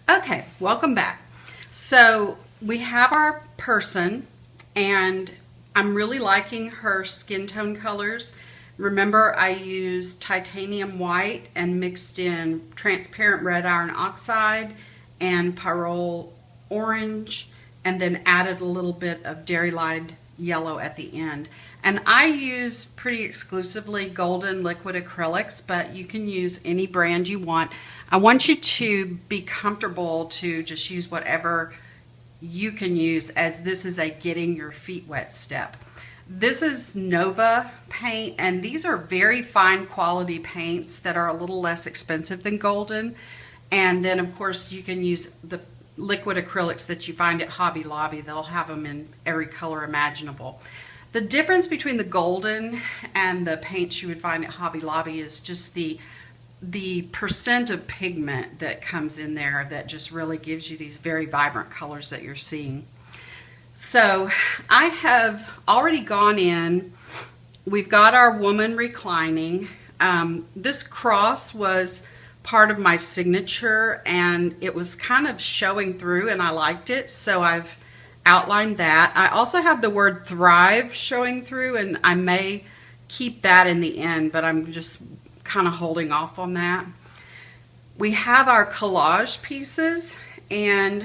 Okay, welcome back. So we have our person, and I'm really liking her skin tone colors. Remember, I used titanium white and mixed in transparent red iron oxide and pyrrole orange, and then added a little bit of dairy lide yellow at the end. And I use pretty exclusively golden liquid acrylics, but you can use any brand you want. I want you to be comfortable to just use whatever you can use, as this is a getting your feet wet step. This is Nova paint, and these are very fine quality paints that are a little less expensive than golden. And then of course you can use the liquid acrylics that you find at Hobby Lobby. They'll have them in every color imaginable. The difference between the golden and the paints you would find at Hobby Lobby is just the percent of pigment that comes in there that just really gives you these very vibrant colors that you're seeing. So I have already gone in. We've got our woman reclining. This cross was part of my signature, and it was kind of showing through, and I liked it, so I've outlined that. I also have the word thrive showing through, and I may keep that in the end, but I'm just kind of holding off on that. We have our collage pieces, and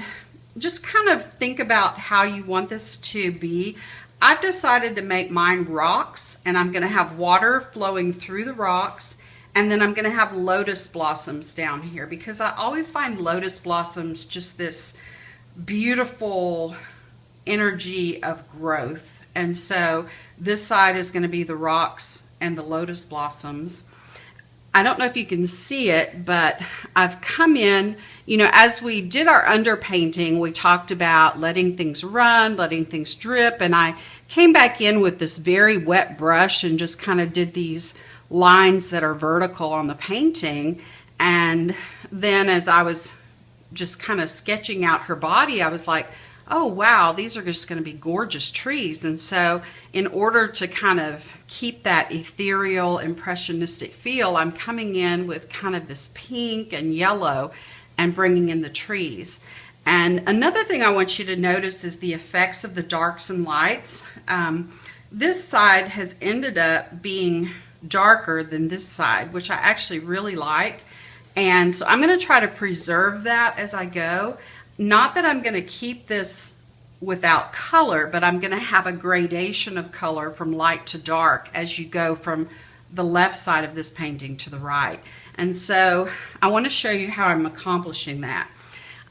just kind of think about how you want this to be. I've decided to make mine rocks, and I'm going to have water flowing through the rocks, and then I'm going to have lotus blossoms down here, because I always find lotus blossoms just this beautiful energy of growth. And so this side is going to be the rocks and the lotus blossoms. I don't know if you can see it, but I've come in, as we did our underpainting, we talked about letting things run, letting things drip, and I came back in with this very wet brush and just kind of did these lines that are vertical on the painting. And then as I was just kind of sketching out her body, I was like, oh wow, these are just going to be gorgeous trees. And so in order to kind of keep that ethereal, impressionistic feel, I'm coming in with kind of this pink and yellow and bringing in the trees. And another thing I want you to notice is the effects of the darks and lights. This side has ended up being darker than this side, which I actually really like. And so I'm going to try to preserve that as I go. Not that I'm going to keep this without color, but I'm going to have a gradation of color from light to dark as you go from the left side of this painting to the right. And so I want to show you how I'm accomplishing that.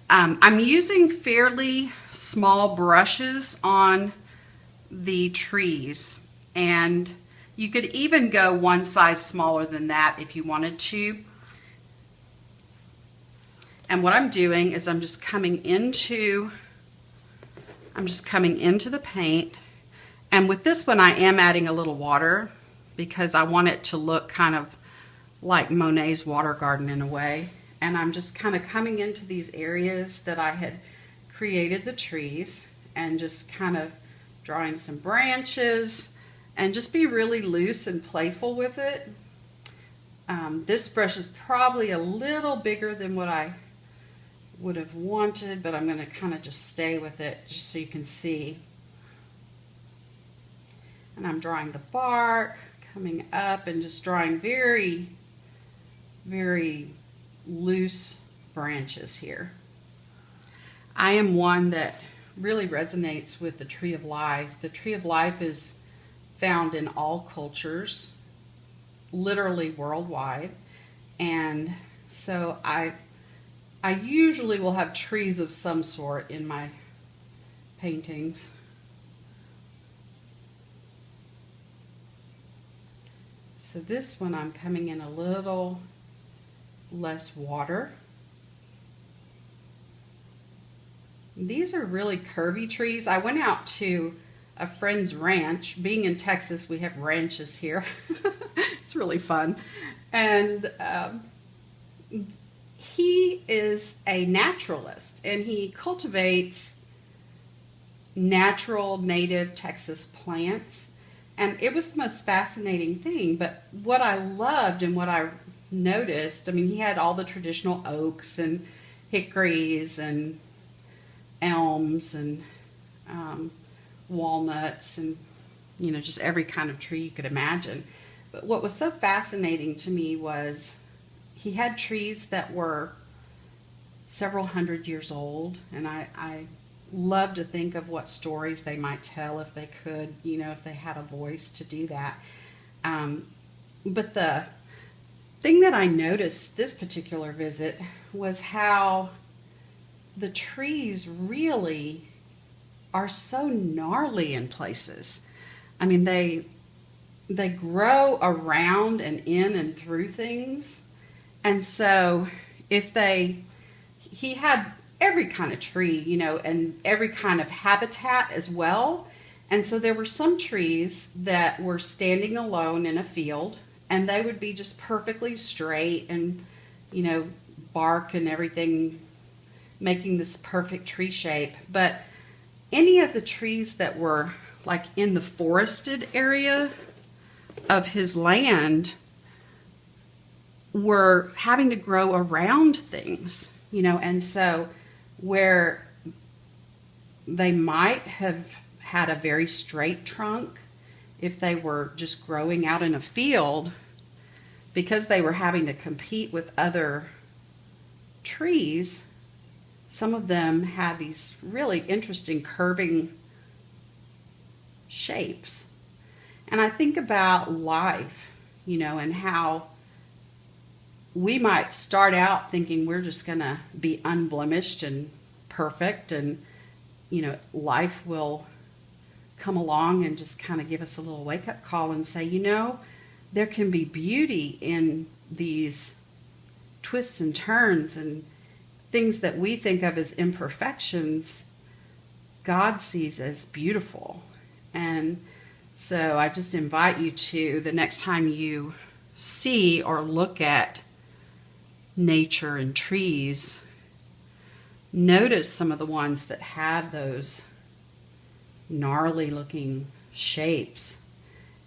I'm using fairly small brushes on the trees, and you could even go one size smaller than that if you wanted to. And what I'm doing is I'm just coming into the paint. And with this one, I am adding a little water because I want it to look kind of like Monet's water garden in a way. And I'm just kind of coming into these areas that I had created the trees and just kind of drawing some branches and just be really loose and playful with it. This brush is probably a little bigger than what I would have wanted, but I'm going to kind of just stay with it just so you can see. And I'm drawing the bark, coming up and just drawing very, very loose branches here. I am one that really resonates with the Tree of Life. The Tree of Life is found in all cultures, literally worldwide. And so I usually will have trees of some sort in my paintings. So this one I'm coming in a little less water. These are really curvy trees. I went out to a friend's ranch. Being in Texas, we have ranches here. It's really fun. And he is a naturalist, and he cultivates natural native Texas plants. And it was the most fascinating thing. But what I loved and what I noticed, I mean, he had all the traditional oaks, and hickories and elms and walnuts and, just every kind of tree you could imagine. But what was so fascinating to me was he had trees that were several hundred years old, and I love to think of what stories they might tell if they could, if they had a voice to do that. But the thing that I noticed this particular visit was how the trees really are so gnarly in places. I mean, they grow around and in and through things. And so he had every kind of tree, and every kind of habitat as well. And so there were some trees that were standing alone in a field, and they would be just perfectly straight and, bark and everything, making this perfect tree shape. But any of the trees that were like in the forested area of his land were having to grow around things, and so where they might have had a very straight trunk, if they were just growing out in a field, because they were having to compete with other trees, some of them had these really interesting curving shapes. And I think about life, and how we might start out thinking we're just going to be unblemished and perfect, and, life will come along and just kind of give us a little wake-up call and say, there can be beauty in these twists and turns, and things that we think of as imperfections, God sees as beautiful. And so I just invite you to, the next time you see or look at nature and trees, notice some of the ones that have those gnarly looking shapes,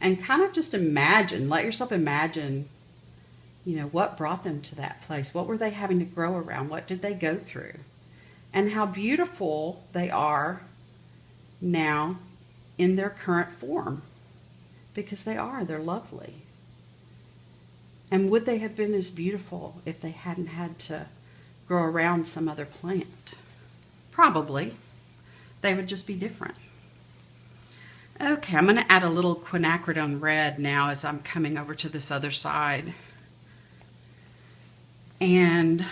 and kind of just imagine, let yourself imagine, what brought them to that place? What were they having to grow around? What did they go through? And how beautiful they are now in their current form, because they're lovely. And would they have been as beautiful if they hadn't had to grow around some other plant? Probably. They would just be different. Okay, I'm going to add a little quinacridone red now as I'm coming over to this other side. And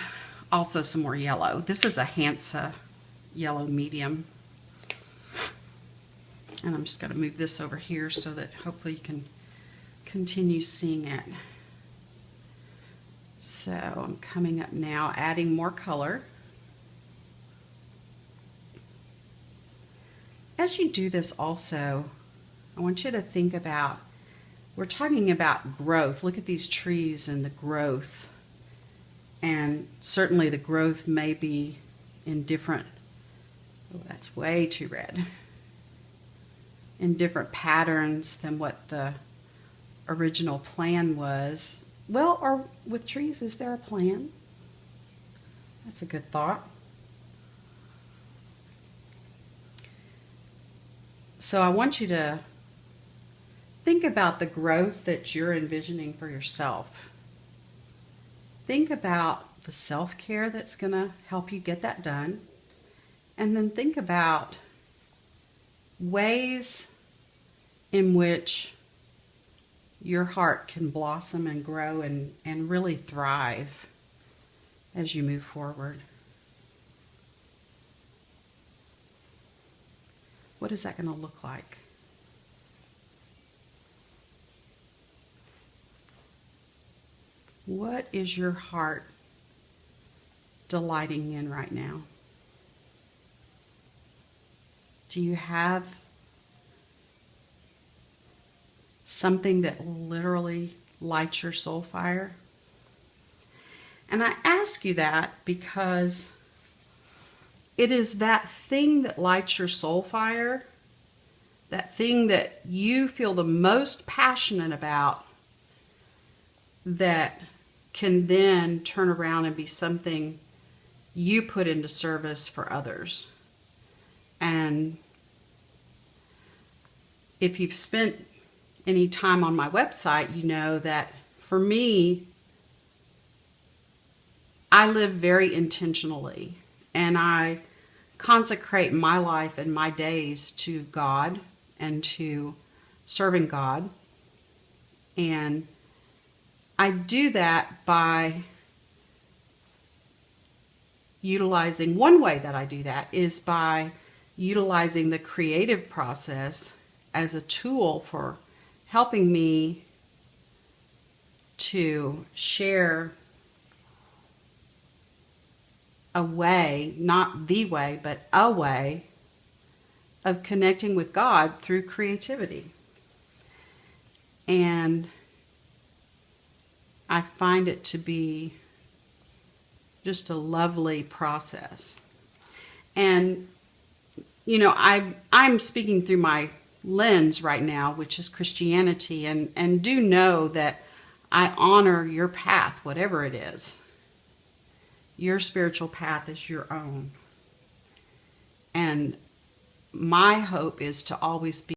also some more yellow. This is a Hansa yellow medium. And I'm just going to move this over here so that hopefully you can continue seeing it. So I'm coming up now, adding more color. As you do this also, I want you to think about, we're talking about growth. Look at these trees and the growth. And certainly the growth may be in different, oh, that's way too red, in different patterns than what the original plan was. Well, or with trees, is there a plan? That's a good thought. So I want you to think about the growth that you're envisioning for yourself. Think about the self-care that's going to help you get that done. And then think about ways in which your heart can blossom and grow and really thrive as you move forward. What is that going to look like? What is your heart delighting in right now? Do you have something that literally lights your soul fire? And I ask you that because it is that thing that lights your soul fire, that thing that you feel the most passionate about, that can then turn around and be something you put into service for others. And if you've spent any time on my website, you know that for me, I live very intentionally, and I consecrate my life and my days to God and to serving God. And I do that by utilizing, one way that I do that is by utilizing the creative process as a tool for helping me to share a way, not the way, but a way of connecting with God through creativity. And I find it to be just a lovely process. And, you know, I'm speaking through my lens right now, which is Christianity, and do know that I honor your path, whatever it is. Your spiritual path is your own. And my hope is to always be